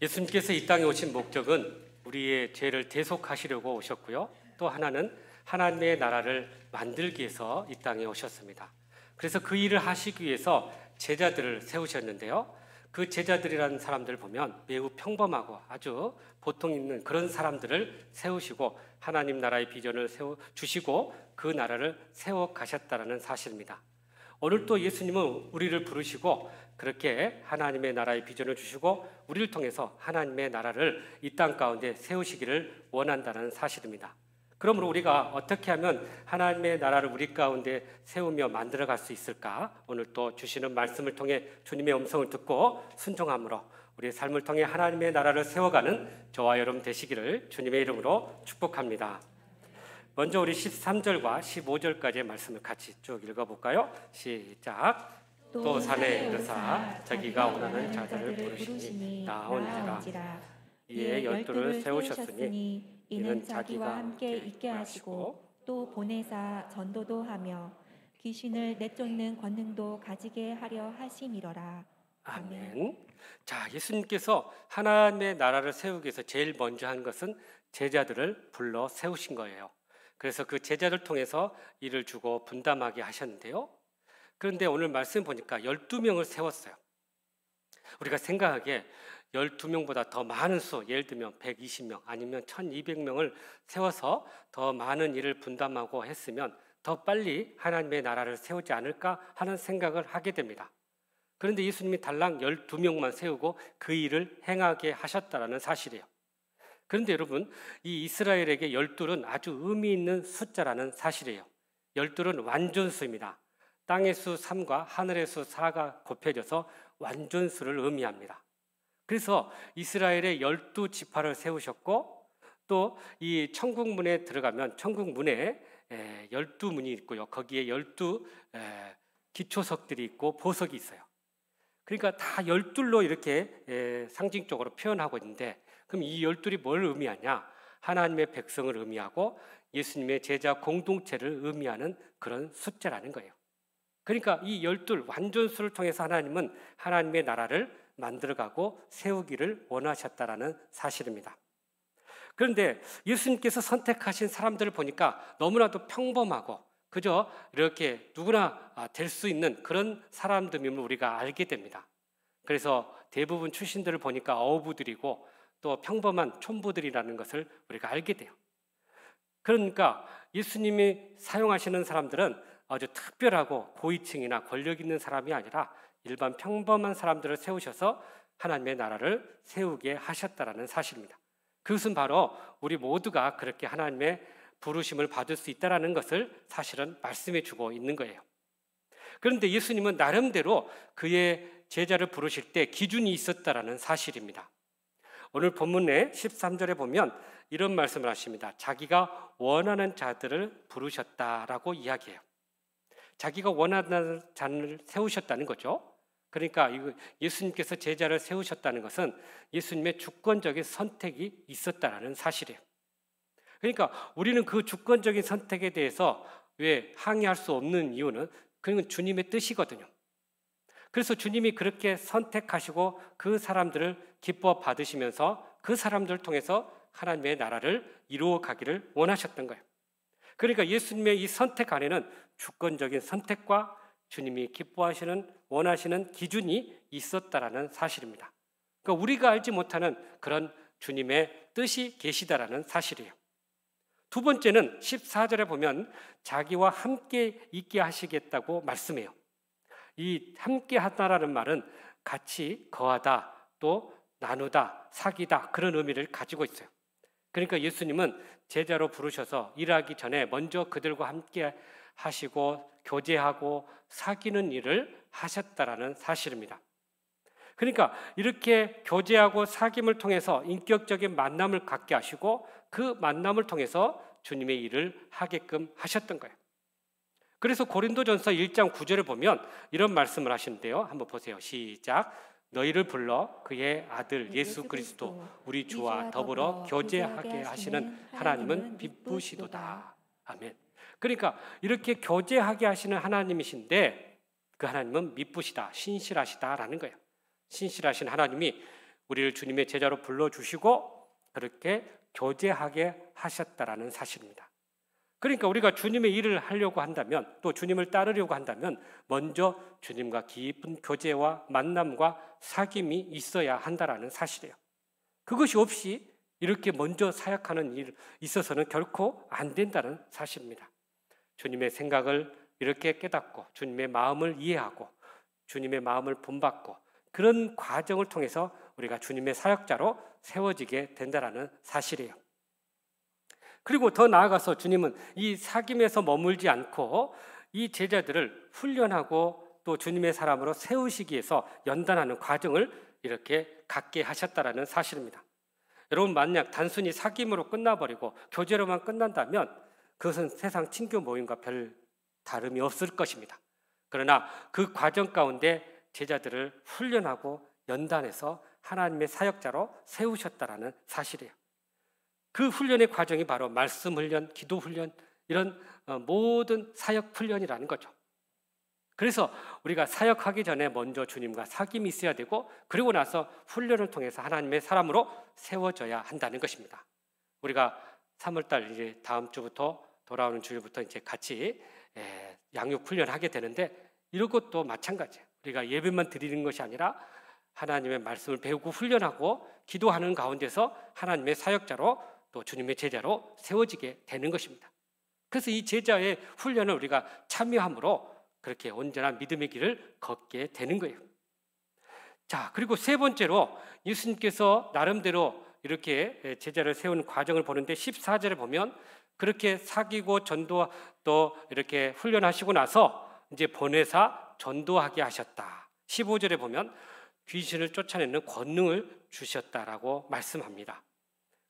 예수님께서 이 땅에 오신 목적은 우리의 죄를 대속하시려고 오셨고요. 또 하나는 하나님의 나라를 만들기 위해서 이 땅에 오셨습니다. 그래서 그 일을 하시기 위해서 제자들을 세우셨는데요. 그 제자들이라는 사람들을 보면 매우 평범하고 아주 보통 있는 그런 사람들을 세우시고 하나님 나라의 비전을 주시고 그 나라를 세워 가셨다는 사실입니다. 오늘 또 예수님은 우리를 부르시고 그렇게 하나님의 나라의 비전을 주시고 우리를 통해서 하나님의 나라를 이 땅 가운데 세우시기를 원한다는 사실입니다. 그러므로 우리가 어떻게 하면 하나님의 나라를 우리 가운데 세우며 만들어갈 수 있을까? 오늘 또 주시는 말씀을 통해 주님의 음성을 듣고 순종함으로 우리의 삶을 통해 하나님의 나라를 세워가는 저와 여러분 되시기를 주님의 이름으로 축복합니다. 먼저 우리 13절과 15절까지의 말씀을 같이 쭉 읽어볼까요? 시작. 또 산에 이르사 자기가 원하는 자들을 부르시니 나오니라. 이에 12를 세우셨으니 이는 자기와 함께 있게 하시고 또 보내사 전도도 하며 귀신을 내쫓는 권능도 가지게 하려 하심이로라. 아멘. 자, 예수님께서 하나님의 나라를 세우기 위해서 제일 먼저 한 것은 제자들을 불러 세우신 거예요. 그래서 그 제자를 통해서 일을 주고 분담하게 하셨는데요. 그런데 오늘 말씀 보니까 12명을 세웠어요. 우리가 생각하기에 12명보다 더 많은 수, 예를 들면 120명 아니면 1200명을 세워서 더 많은 일을 분담하고 했으면 더 빨리 하나님의 나라를 세우지 않을까 하는 생각을 하게 됩니다. 그런데 예수님이 달랑 12명만 세우고 그 일을 행하게 하셨다는 사실이에요. 그런데 여러분, 이 이스라엘에게 12는 아주 의미 있는 숫자라는 사실이에요. 12는 완전수입니다. 땅의 수 3과 하늘의 수 4가 곱해져서 완전수를 의미합니다. 그래서 이스라엘의 12지파를 세우셨고 또 이 천국문에 들어가면 천국문에 12문이 있고요. 거기에 12 기초석들이 있고 보석이 있어요. 그러니까 다 12로 이렇게 상징적으로 표현하고 있는데 그럼 이 12이 뭘 의미하냐? 하나님의 백성을 의미하고 예수님의 제자 공동체를 의미하는 그런 숫자라는 거예요. 그러니까 이 12 완전수를 통해서 하나님은 하나님의 나라를 만들어가고 세우기를 원하셨다라는 사실입니다. 그런데 예수님께서 선택하신 사람들을 보니까 너무나도 평범하고 그저 이렇게 누구나 될 수 있는 그런 사람들임을 우리가 알게 됩니다. 그래서 대부분 출신들을 보니까 어부들이고 또 평범한 촌부들이라는 것을 우리가 알게 돼요. 그러니까 예수님이 사용하시는 사람들은 아주 특별하고 고위층이나 권력 있는 사람이 아니라 일반 평범한 사람들을 세우셔서 하나님의 나라를 세우게 하셨다는 사실입니다. 그것은 바로 우리 모두가 그렇게 하나님의 부르심을 받을 수 있다는 것을 사실은 말씀해 주고 있는 거예요. 그런데 예수님은 나름대로 그의 제자를 부르실 때 기준이 있었다는 사실입니다. 오늘 본문의 13절에 보면 이런 말씀을 하십니다. 자기가 원하는 자들을 부르셨다라고 이야기해요. 자기가 원하는 자를 세우셨다는 거죠. 그러니까 예수님께서 제자를 세우셨다는 것은 예수님의 주권적인 선택이 있었다는 사실이에요. 그러니까 우리는 그 주권적인 선택에 대해서 왜 항의할 수 없는 이유는 그건 주님의 뜻이거든요. 그래서 주님이 그렇게 선택하시고 그 사람들을 기뻐 받으시면서 그 사람들을 통해서 하나님의 나라를 이루어 가기를 원하셨던 거예요. 그러니까 예수님의 이 선택 안에는 주권적인 선택과 주님이 기뻐하시는 원하시는 기준이 있었다라는 사실입니다. 그러니까 우리가 알지 못하는 그런 주님의 뜻이 계시다라는 사실이에요. 두 번째는 14절에 보면 자기와 함께 있게 하시겠다고 말씀해요. 이 함께 하다라는 말은 같이 거하다, 또 나누다, 사귀다 그런 의미를 가지고 있어요. 그러니까 예수님은 제자로 부르셔서 일하기 전에 먼저 그들과 함께 하시고 교제하고 사귀는 일을 하셨다라는 사실입니다. 그러니까 이렇게 교제하고 사귐을 통해서 인격적인 만남을 갖게 하시고 그 만남을 통해서 주님의 일을 하게끔 하셨던 거예요. 그래서 고린도전서 1장 9절을 보면 이런 말씀을 하시는데요. 한번 보세요. 시작. 너희를 불러 그의 아들 예수 그리스도 우리 주와 더불어 교제하게 하시는 하나님은 기쁘시도다. 아멘. 그러니까 이렇게 교제하게 하시는 하나님이신데 그 하나님은 미쁘시다, 신실하시다라는 거예요. 신실하신 하나님이 우리를 주님의 제자로 불러주시고 그렇게 교제하게 하셨다라는 사실입니다. 그러니까 우리가 주님의 일을 하려고 한다면, 또 주님을 따르려고 한다면 먼저 주님과 깊은 교제와 만남과 사귐이 있어야 한다라는 사실이에요. 그것이 없이 이렇게 먼저 사역하는 일 있어서는 결코 안 된다는 사실입니다. 주님의 생각을 이렇게 깨닫고 주님의 마음을 이해하고 주님의 마음을 본받고 그런 과정을 통해서 우리가 주님의 사역자로 세워지게 된다는 사실이에요. 그리고 더 나아가서 주님은 이 사귐에서 머물지 않고 이 제자들을 훈련하고 또 주님의 사람으로 세우시기 위해서 연단하는 과정을 이렇게 갖게 하셨다라는 사실입니다. 여러분, 만약 단순히 사귐으로 끝나버리고 교제로만 끝난다면 그것은 세상 친교 모임과 별 다름이 없을 것입니다. 그러나 그 과정 가운데 제자들을 훈련하고 연단해서 하나님의 사역자로 세우셨다라는 사실이에요. 그 훈련의 과정이 바로 말씀 훈련, 기도 훈련, 이런 모든 사역 훈련이라는 거죠. 그래서 우리가 사역하기 전에 먼저 주님과 사귐이 있어야 되고, 그리고 나서 훈련을 통해서 하나님의 사람으로 세워져야 한다는 것입니다. 우리가 3월달 이제 다음 주부터 돌아오는 주일부터 이제 같이 양육 훈련하게 되는데, 이런 것도 마찬가지예요. 우리가 예배만 드리는 것이 아니라 하나님의 말씀을 배우고 훈련하고 기도하는 가운데서 하나님의 사역자로 또 주님의 제자로 세워지게 되는 것입니다. 그래서 이 제자의 훈련을 우리가 참여함으로 그렇게 온전한 믿음의 길을 걷게 되는 거예요. 자, 그리고 세 번째로 예수님께서 나름대로 이렇게 제자를 세우는 과정을 보는데 14절에 보면 그렇게 사귀고 전도 또 이렇게 훈련하시고 나서 이제 보내사 전도하게 하셨다. 15절에 보면 귀신을 쫓아내는 권능을 주셨다라고 말씀합니다.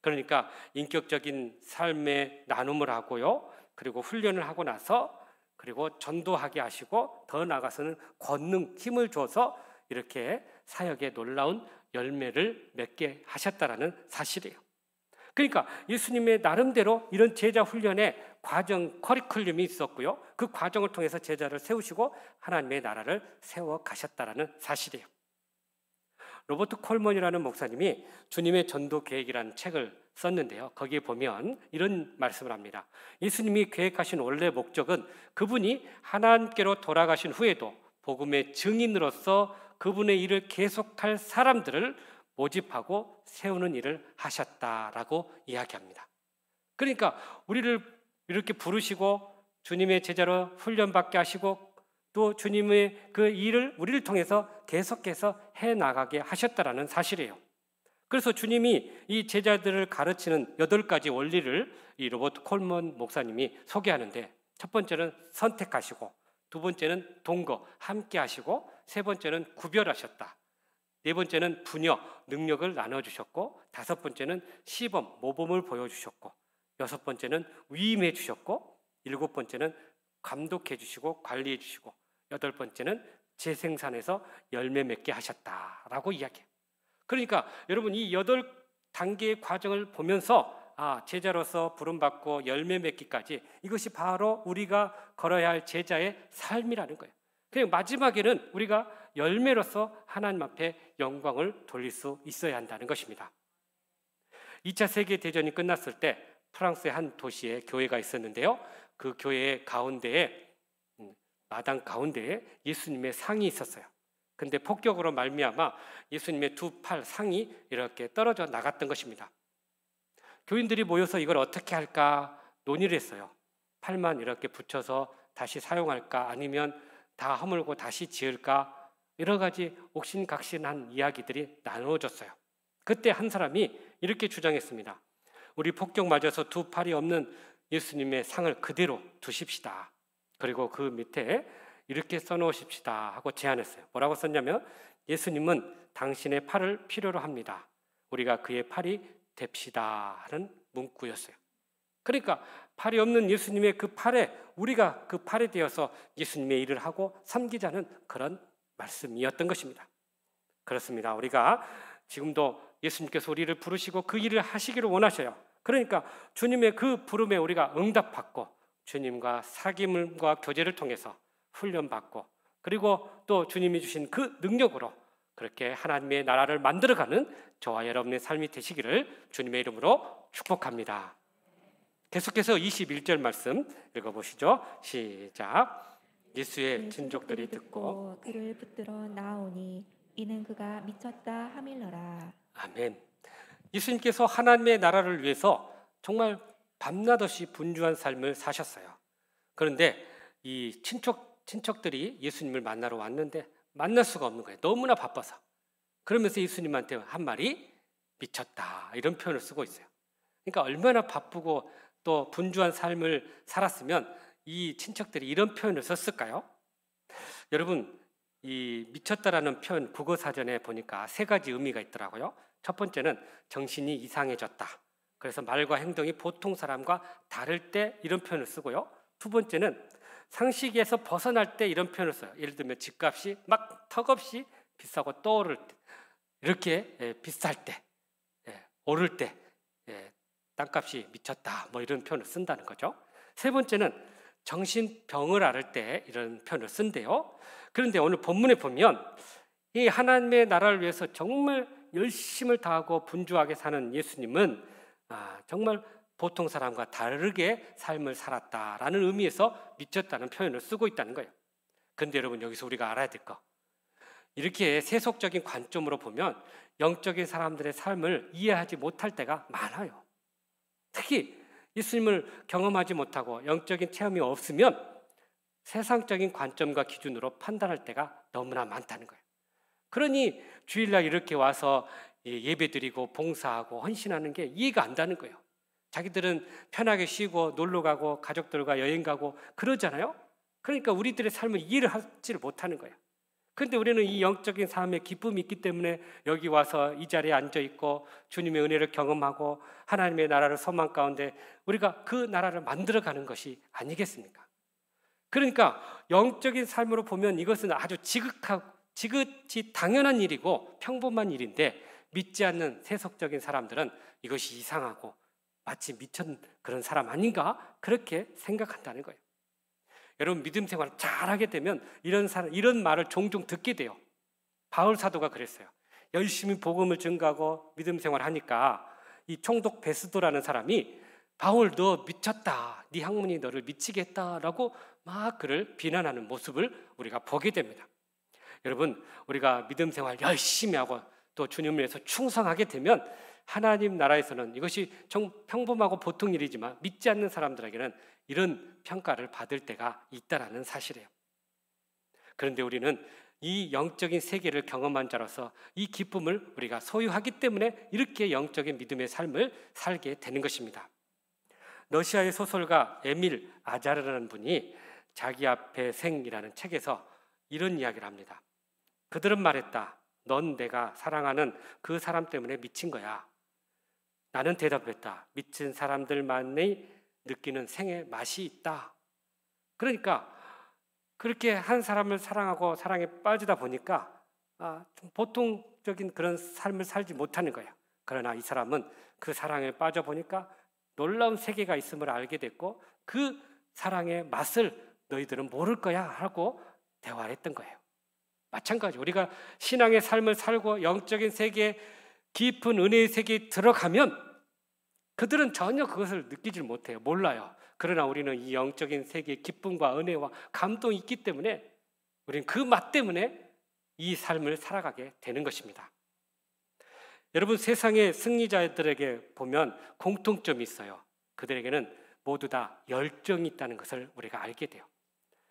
그러니까 인격적인 삶의 나눔을 하고요, 그리고 훈련을 하고 나서 그리고 전도하게 하시고 더 나아가서는 권능, 힘을 줘서 이렇게 사역의 놀라운 열매를 맺게 하셨다라는 사실이에요. 그러니까 예수님의 나름대로 이런 제자 훈련의 과정, 커리큘럼이 있었고요, 그 과정을 통해서 제자를 세우시고 하나님의 나라를 세워 가셨다라는 사실이에요. 로버트 콜먼이라는 목사님이 주님의 전도 계획이라는 책을 썼는데요, 거기에 보면 이런 말씀을 합니다. 예수님이 계획하신 원래 목적은 그분이 하나님께로 돌아가신 후에도 복음의 증인으로서 그분의 일을 계속할 사람들을 모집하고 세우는 일을 하셨다라고 이야기합니다. 그러니까 우리를 이렇게 부르시고 주님의 제자로 훈련받게 하시고 또 주님의 그 일을 우리를 통해서 계속해서 해나가게 하셨다라는 사실이에요. 그래서 주님이 이 제자들을 가르치는 8가지 원리를 이 로버트 콜먼 목사님이 소개하는데, 첫 번째는 선택하시고, 두 번째는 동거, 함께 하시고, 세 번째는 구별하셨다, 네 번째는 분여, 능력을 나눠주셨고, 다섯 번째는 시범, 모범을 보여주셨고, 여섯 번째는 위임해 주셨고, 일곱 번째는 감독해 주시고 관리해 주시고, 여덟 번째는 재생산해서 열매 맺게 하셨다라고 이야기해요. 그러니까 여러분, 이 8단계의 과정을 보면서 제자로서 부름받고 열매 맺기까지, 이것이 바로 우리가 걸어야 할 제자의 삶이라는 거예요. 그냥 마지막에는 우리가 열매로서 하나님 앞에 영광을 돌릴 수 있어야 한다는 것입니다. 2차 세계대전이 끝났을 때 프랑스의 한 도시에 교회가 있었는데요, 그 교회의 가운데에, 마당 가운데에 예수님의 상이 있었어요. 근데 폭격으로 말미암아 예수님의 두 팔 상이 이렇게 떨어져 나갔던 것입니다. 교인들이 모여서 이걸 어떻게 할까 논의를 했어요. 팔만 이렇게 붙여서 다시 사용할까, 아니면 다 허물고 다시 지을까, 여러 가지 옥신각신한 이야기들이 나누어졌어요. 그때 한 사람이 이렇게 주장했습니다. 우리 폭격 맞아서 두 팔이 없는 예수님의 상을 그대로 두십시다. 그리고 그 밑에 이렇게 써놓으십시다 하고 제안했어요. 뭐라고 썼냐면, 예수님은 당신의 팔을 필요로 합니다. 우리가 그의 팔이 됩시다 하는 문구였어요. 그러니까 팔이 없는 예수님의 그 팔에 우리가 그 팔이 되어서 예수님의 일을 하고 섬기자는 그런 말씀이었던 것입니다. 그렇습니다. 우리가 지금도 예수님께서 우리를 부르시고 그 일을 하시기를 원하셔요. 그러니까 주님의 그 부름에 우리가 응답받고 주님과 사귐과 교제를 통해서 훈련받고, 그리고 또 주님이 주신 그 능력으로 그렇게 하나님의 나라를 만들어가는 저와 여러분의 삶이 되시기를 주님의 이름으로 축복합니다. 계속해서 21절 말씀 읽어보시죠. 시작. 예수의 친족들이 듣고 그를 붙들어 나오니 이는 그가 미쳤다 하밀러라. 아멘. 예수님께서 하나님의 나라를 위해서 정말 밤낮 없이 분주한 삶을 사셨어요. 그런데 이 친척들이 예수님을 만나러 왔는데 만날 수가 없는 거예요. 너무나 바빠서. 그러면서 예수님한테 한 말이 미쳤다 이런 표현을 쓰고 있어요. 그러니까 얼마나 바쁘고 또 분주한 삶을 살았으면 이 친척들이 이런 표현을 썼을까요? 여러분, 이 미쳤다라는 표현 국어 사전에 보니까 세 가지 의미가 있더라고요. 첫 번째는 정신이 이상해졌다. 그래서 말과 행동이 보통 사람과 다를 때 이런 표현을 쓰고요. 두 번째는 상식에서 벗어날 때 이런 표현을 써요. 예를 들면 집값이 막 턱없이 비싸고 떠오를 때, 이렇게 비쌀 때, 오를 때 땅값이 미쳤다 뭐 이런 표현을 쓴다는 거죠. 세 번째는 정신병을 앓을 때 이런 표현을 쓴대요. 그런데 오늘 본문에 보면 이 하나님의 나라를 위해서 정말 열심을 다하고 분주하게 사는 예수님은 정말 보통 사람과 다르게 삶을 살았다라는 의미에서 미쳤다는 표현을 쓰고 있다는 거예요. 그런데 여러분, 여기서 우리가 알아야 될 거, 이렇게 세속적인 관점으로 보면 영적인 사람들의 삶을 이해하지 못할 때가 많아요. 특히 예수님을 경험하지 못하고 영적인 체험이 없으면 세상적인 관점과 기준으로 판단할 때가 너무나 많다는 거예요. 그러니 주일날 이렇게 와서 예배드리고 봉사하고 헌신하는 게 이해가 안 가는 거예요. 자기들은 편하게 쉬고 놀러 가고 가족들과 여행 가고 그러잖아요. 그러니까 우리들의 삶을 이해를 하지를 못하는 거예요. 그런데 우리는 이 영적인 삶에 기쁨이 있기 때문에 여기 와서 이 자리에 앉아 있고 주님의 은혜를 경험하고 하나님의 나라를 소망 가운데 우리가 그 나라를 만들어가는 것이 아니겠습니까? 그러니까 영적인 삶으로 보면 이것은 아주 지극히 당연한 일이고 평범한 일인데 믿지 않는 세속적인 사람들은 이것이 이상하고 마치 미친 그런 사람 아닌가 그렇게 생각한다는 거예요. 여러분, 믿음 생활을 잘하게 되면 이런 말을 종종 듣게 돼요. 바울 사도가 그랬어요. 열심히 복음을 증거하고 믿음 생활하니까 이 총독 베스도라는 사람이 바울 너 미쳤다, 네 학문이 너를 미치게 했다라고 막 그를 비난하는 모습을 우리가 보게 됩니다. 여러분, 우리가 믿음 생활 열심히 하고 또 주님을 위해서 충성하게 되면 하나님 나라에서는 이것이 평범하고 보통 일이지만 믿지 않는 사람들에게는 이런 평가를 받을 때가 있다라는 사실이에요. 그런데 우리는 이 영적인 세계를 경험한 자로서 이 기쁨을 우리가 소유하기 때문에 이렇게 영적인 믿음의 삶을 살게 되는 것입니다. 러시아의 소설가 에밀 아자르라는 분이 자기 앞에 생이라는 책에서 이런 이야기를 합니다. 그들은 말했다. 넌 내가 사랑하는 그 사람 때문에 미친 거야. 나는 대답했다. 미친 사람들만이 느끼는 생의 맛이 있다. 그러니까 그렇게 한 사람을 사랑하고 사랑에 빠지다 보니까 좀 보통적인 그런 삶을 살지 못하는 거예요. 그러나 이 사람은 그 사랑에 빠져보니까 놀라운 세계가 있음을 알게 됐고 그 사랑의 맛을 너희들은 모를 거야 하고 대화를 했던 거예요. 마찬가지 우리가 신앙의 삶을 살고 영적인 세계, 깊은 은혜의 세계에 들어가면 그들은 전혀 그것을 느끼지 못해요. 몰라요. 그러나 우리는 이 영적인 세계의 기쁨과 은혜와 감동이 있기 때문에 우리는 그 맛 때문에 이 삶을 살아가게 되는 것입니다. 여러분, 세상의 승리자들에게 보면 공통점이 있어요. 그들에게는 모두 다 열정이 있다는 것을 우리가 알게 돼요.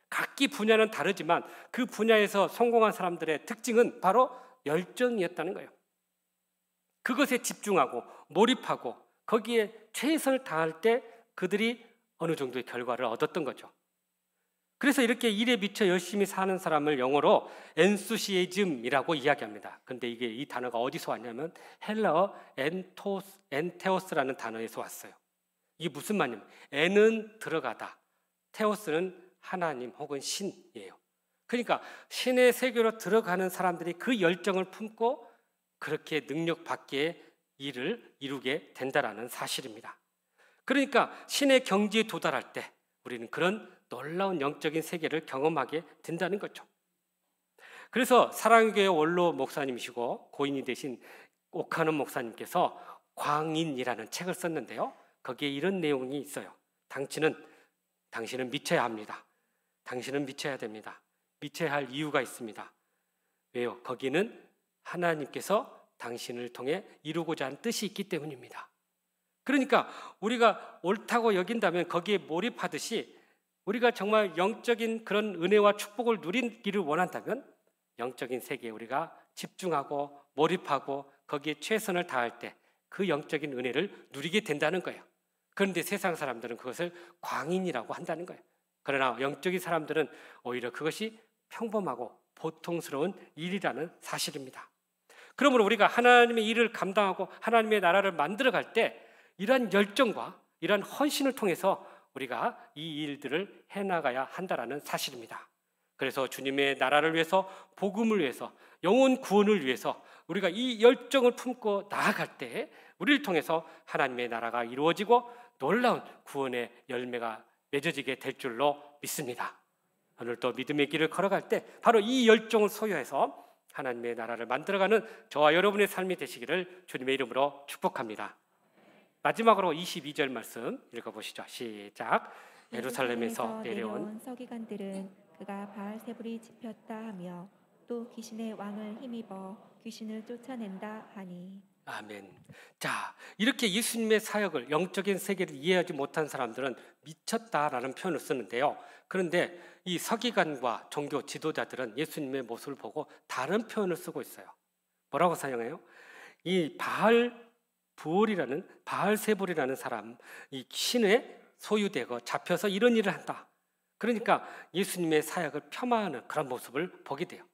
각기 분야는 다르지만 그 분야에서 성공한 사람들의 특징은 바로 열정이었다는 거예요. 그것에 집중하고 몰입하고 거기에 최선을 다할 때 그들이 어느 정도의 결과를 얻었던 거죠. 그래서 이렇게 일에 미쳐 열심히 사는 사람을 영어로 엔수시에즘이라고 이야기합니다. 그런데 이 단어가 어디서 왔냐면 헬라어 엔테오스라는 단어에서 왔어요. 이게 무슨 말이냐면 엔은 들어가다, 테오스는 하나님 혹은 신이에요. 그러니까 신의 세계로 들어가는 사람들이 그 열정을 품고 그렇게 능력 밖의 일을 이루게 된다라는 사실입니다. 그러니까 신의 경지에 도달할 때 우리는 그런 놀라운 영적인 세계를 경험하게 된다는 거죠. 그래서 사랑교회 원로 목사님이시고 고인이 되신 옥하는 목사님께서 광인이라는 책을 썼는데요. 거기에 이런 내용이 있어요. 당신은 미쳐야 합니다. 당신은 미쳐야 됩니다. 미쳐야 할 이유가 있습니다. 왜요? 거기는 하나님께서 당신을 통해 이루고자 하는 뜻이 있기 때문입니다. 그러니까 우리가 옳다고 여긴다면 거기에 몰입하듯이 우리가 정말 영적인 그런 은혜와 축복을 누리기를 원한다면 영적인 세계에 우리가 집중하고 몰입하고 거기에 최선을 다할 때 그 영적인 은혜를 누리게 된다는 거예요. 그런데 세상 사람들은 그것을 광인이라고 한다는 거예요. 그러나 영적인 사람들은 오히려 그것이 평범하고 보통스러운 일이라는 사실입니다. 그러므로 우리가 하나님의 일을 감당하고 하나님의 나라를 만들어갈 때 이러한 열정과 이러한 헌신을 통해서 우리가 이 일들을 해나가야 한다는 사실입니다. 그래서 주님의 나라를 위해서, 복음을 위해서, 영혼 구원을 위해서 우리가 이 열정을 품고 나아갈 때 우리를 통해서 하나님의 나라가 이루어지고 놀라운 구원의 열매가 맺어지게 될 줄로 믿습니다. 오늘도 믿음의 길을 걸어갈 때 바로 이 열정을 소유해서 하나님의 나라를 만들어가는 저와 여러분의 삶이 되시기를 주님의 이름으로 축복합니다. 마지막으로 22절 말씀 읽어보시죠. 시작. 예루살렘에서 내려온 서기관들은 그가 바알세불이 집혔다 하며 또 귀신의 왕을 힘입어 귀신을 쫓아낸다 하니. 아멘. 자, 이렇게 예수님의 사역을, 영적인 세계를 이해하지 못한 사람들은 미쳤다라는 표현을 쓰는데요. 그런데 이 서기관과 종교 지도자들은 예수님의 모습을 보고 다른 표현을 쓰고 있어요. 뭐라고 사용해요? 이 바알세불이라는 사람, 이 신에 소유되고 잡혀서 이런 일을 한다. 그러니까 예수님의 사역을 폄하하는 그런 모습을 보게 돼요.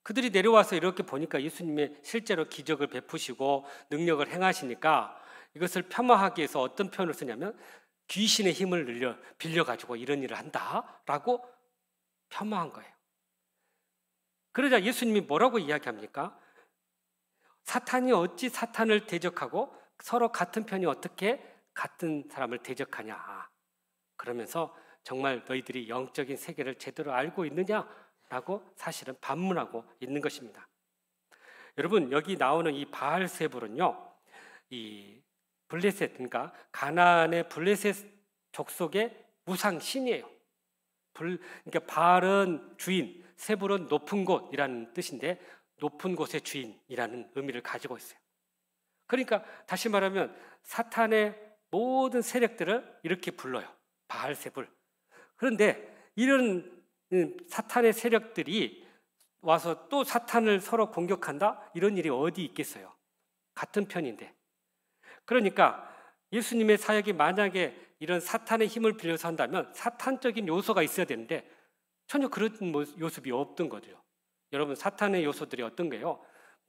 그들이 내려와서 이렇게 보니까 예수님의 실제로 기적을 베푸시고 능력을 행하시니까 이것을 폄하하기 위해서 어떤 표현을 쓰냐면 귀신의 힘을 빌려가지고 이런 일을 한다라고 폄하한 거예요. 그러자 예수님이 뭐라고 이야기합니까? 사탄이 어찌 사탄을 대적하고 서로 같은 편이 어떻게 같은 사람을 대적하냐. 그러면서 정말 너희들이 영적인 세계를 제대로 알고 있느냐라고 사실은 반문하고 있는 것입니다. 여러분, 여기 나오는 이 바알세불은요, 이 블레셋, 그러니까 가나안의 블레셋 족속의 무상 신이에요. 그러니까 바알은 주인, 세불은 높은 곳이라는 뜻인데 높은 곳의 주인이라는 의미를 가지고 있어요. 그러니까 다시 말하면 사탄의 모든 세력들을 이렇게 불러요. 바알세불. 그런데 이런 사탄의 세력들이 와서 또 사탄을 서로 공격한다? 이런 일이 어디 있겠어요? 같은 편인데. 그러니까 예수님의 사역이 만약에 이런 사탄의 힘을 빌려서 한다면 사탄적인 요소가 있어야 되는데 전혀 그런 요소가 없던 거죠. 여러분, 사탄의 요소들이 어떤 거예요?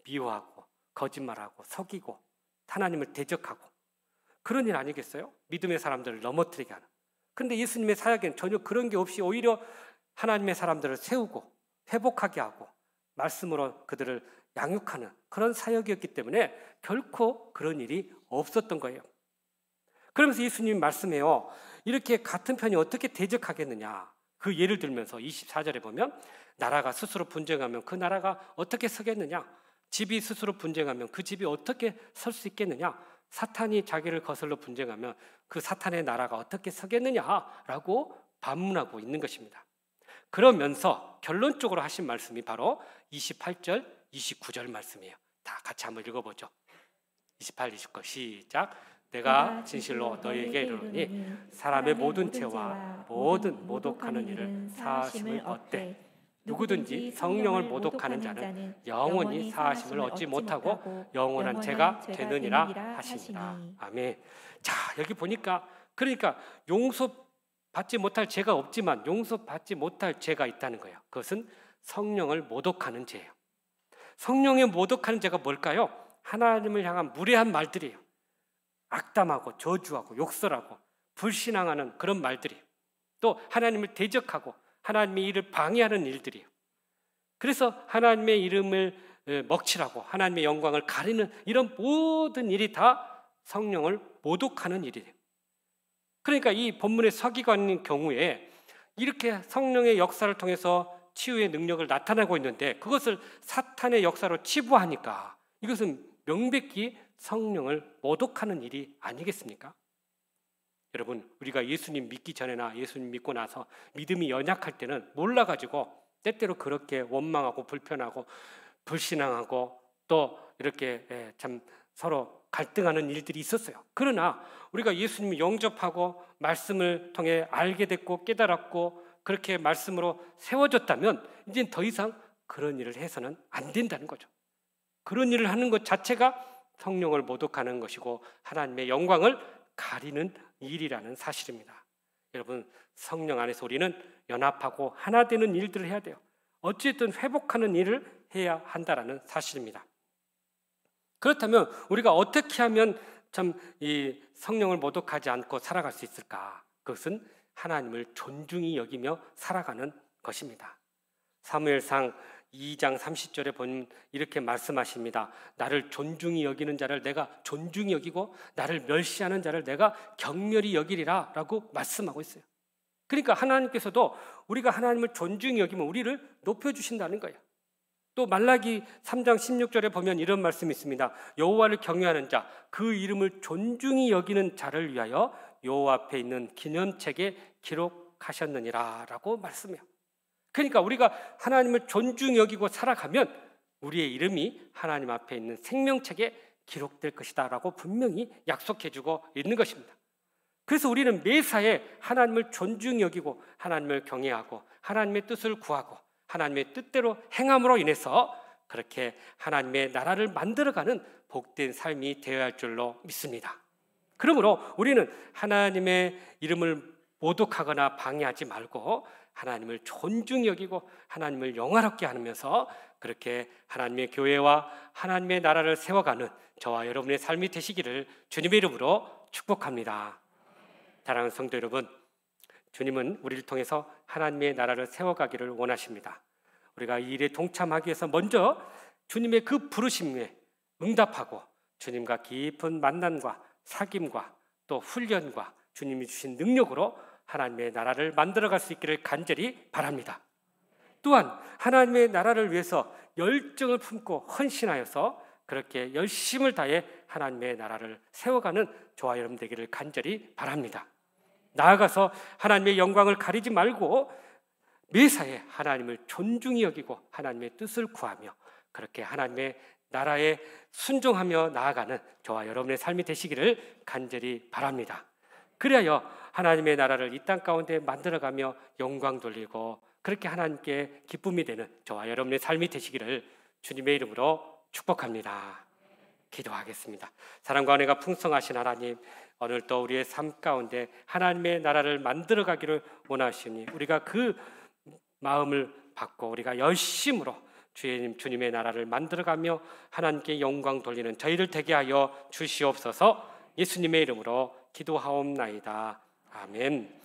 미워하고 거짓말하고 속이고 하나님을 대적하고 그런 일 아니겠어요? 믿음의 사람들을 넘어뜨리게 하는. 그런데 예수님의 사역에는 전혀 그런 게 없이 오히려 하나님의 사람들을 세우고 회복하게 하고 말씀으로 그들을 양육하는 그런 사역이었기 때문에 결코 그런 일이 없었던 거예요. 그러면서 예수님이 말씀해요. 이렇게 같은 편이 어떻게 대적하겠느냐. 그 예를 들면서 24절에 보면 나라가 스스로 분쟁하면 그 나라가 어떻게 서겠느냐. 집이 스스로 분쟁하면 그 집이 어떻게 설 수 있겠느냐. 사탄이 자기를 거슬러 분쟁하면 그 사탄의 나라가 어떻게 서겠느냐라고 반문하고 있는 것입니다. 그러면서 결론적으로 하신 말씀이 바로 28절, 29절 말씀이에요. 다 같이 한번 읽어보죠. 28, 29 시작. 내가 진실로 너희에게 이르노니 사람의 모든 죄와 모든 모독하는 일을 사하심을 얻되 누구든지 성령을 모독하는 자는 영원히 사하심을 얻지 못하고 영원한 죄가 되느니라 하시니라. 아멘. 자, 여기 보니까 그러니까 용서받지 못할 죄가 없지만 용서받지 못할 죄가 있다는 거예요. 그것은 성령을 모독하는 죄예요. 성령의 모독하는 죄가 뭘까요? 하나님을 향한 무례한 말들이에요. 악담하고 저주하고 욕설하고 불신앙하는 그런 말들이에요. 또 하나님을 대적하고 하나님의 일을 방해하는 일들이에요. 그래서 하나님의 이름을 먹칠하고 하나님의 영광을 가리는 이런 모든 일이 다 성령을 모독하는 일이에요. 그러니까 이 본문의 서기관인 경우에 이렇게 성령의 역사를 통해서 치유의 능력을 나타내고 있는데 그것을 사탄의 역사로 치부하니까 이것은 명백히 성령을 모독하는 일이 아니겠습니까? 여러분, 우리가 예수님 믿기 전에나 예수님 믿고 나서 믿음이 연약할 때는 몰라가지고 때때로 그렇게 원망하고 불편하고 불신앙하고 또 이렇게 참 서로 갈등하는 일들이 있었어요. 그러나 우리가 예수님을 영접하고 말씀을 통해 알게 됐고 깨달았고 그렇게 말씀으로 세워졌다면 이제 더 이상 그런 일을 해서는 안 된다는 거죠. 그런 일을 하는 것 자체가 성령을 모독하는 것이고 하나님의 영광을 가리는 일이라는 사실입니다. 여러분, 성령 안에서 우리는 연합하고 하나 되는 일들을 해야 돼요. 어쨌든 회복하는 일을 해야 한다라는 사실입니다. 그렇다면 우리가 어떻게 하면 참 이 성령을 모독하지 않고 살아갈 수 있을까? 그것은 하나님을 존중히 여기며 살아가는 것입니다. 사무엘상 2장 30절에 보면 이렇게 말씀하십니다. 나를 존중히 여기는 자를 내가 존중히 여기고 나를 멸시하는 자를 내가 경멸히 여기리라 라고 말씀하고 있어요. 그러니까 하나님께서도 우리가 하나님을 존중히 여기면 우리를 높여주신다는 거예요. 또 말라기 3장 16절에 보면 이런 말씀이 있습니다. 여호와를 경외하는 자, 그 이름을 존중히 여기는 자를 위하여 여호와 앞에 있는 기념책에 기록하셨느니라 라고 말씀해요. 그러니까 우리가 하나님을 존중히 여기고 살아가면 우리의 이름이 하나님 앞에 있는 생명책에 기록될 것이다 라고 분명히 약속해주고 있는 것입니다. 그래서 우리는 매사에 하나님을 존중히 여기고 하나님을 경외하고 하나님의 뜻을 구하고 하나님의 뜻대로 행함으로 인해서 그렇게 하나님의 나라를 만들어가는 복된 삶이 되어야 할 줄로 믿습니다. 그러므로 우리는 하나님의 이름을 모독하거나 방해하지 말고 하나님을 존중히 여기고 하나님을 영화롭게 하면서 그렇게 하나님의 교회와 하나님의 나라를 세워가는 저와 여러분의 삶이 되시기를 주님의 이름으로 축복합니다. 사랑하는 성도 여러분, 주님은 우리를 통해서 하나님의 나라를 세워가기를 원하십니다. 우리가 이 일에 동참하기 위해서 먼저 주님의 그 부르심에 응답하고 주님과 깊은 만남과 사귐과 또 훈련과 주님이 주신 능력으로 하나님의 나라를 만들어갈 수 있기를 간절히 바랍니다. 또한 하나님의 나라를 위해서 열정을 품고 헌신하여서 그렇게 열심을 다해 하나님의 나라를 세워가는 저와 여러분 되기를 간절히 바랍니다. 나아가서 하나님의 영광을 가리지 말고 매사에 하나님을 존중히 여기고 하나님의 뜻을 구하며 그렇게 하나님의 나라에 순종하며 나아가는 저와 여러분의 삶이 되시기를 간절히 바랍니다. 그리하여 하나님의 나라를 이 땅 가운데 만들어가며 영광 돌리고 그렇게 하나님께 기쁨이 되는 저와 여러분의 삶이 되시기를 주님의 이름으로 축복합니다. 기도하겠습니다. 사랑과 은혜가 풍성하신 하나님, 오늘도 우리의 삶 가운데 하나님의 나라를 만들어가기를 원하시니 우리가 그 마음을 받고 우리가 열심으로 주님의 나라를 만들어가며 하나님께 영광 돌리는 저희를 되게 하여 주시옵소서. 예수님의 이름으로 기도하옵나이다. 아멘.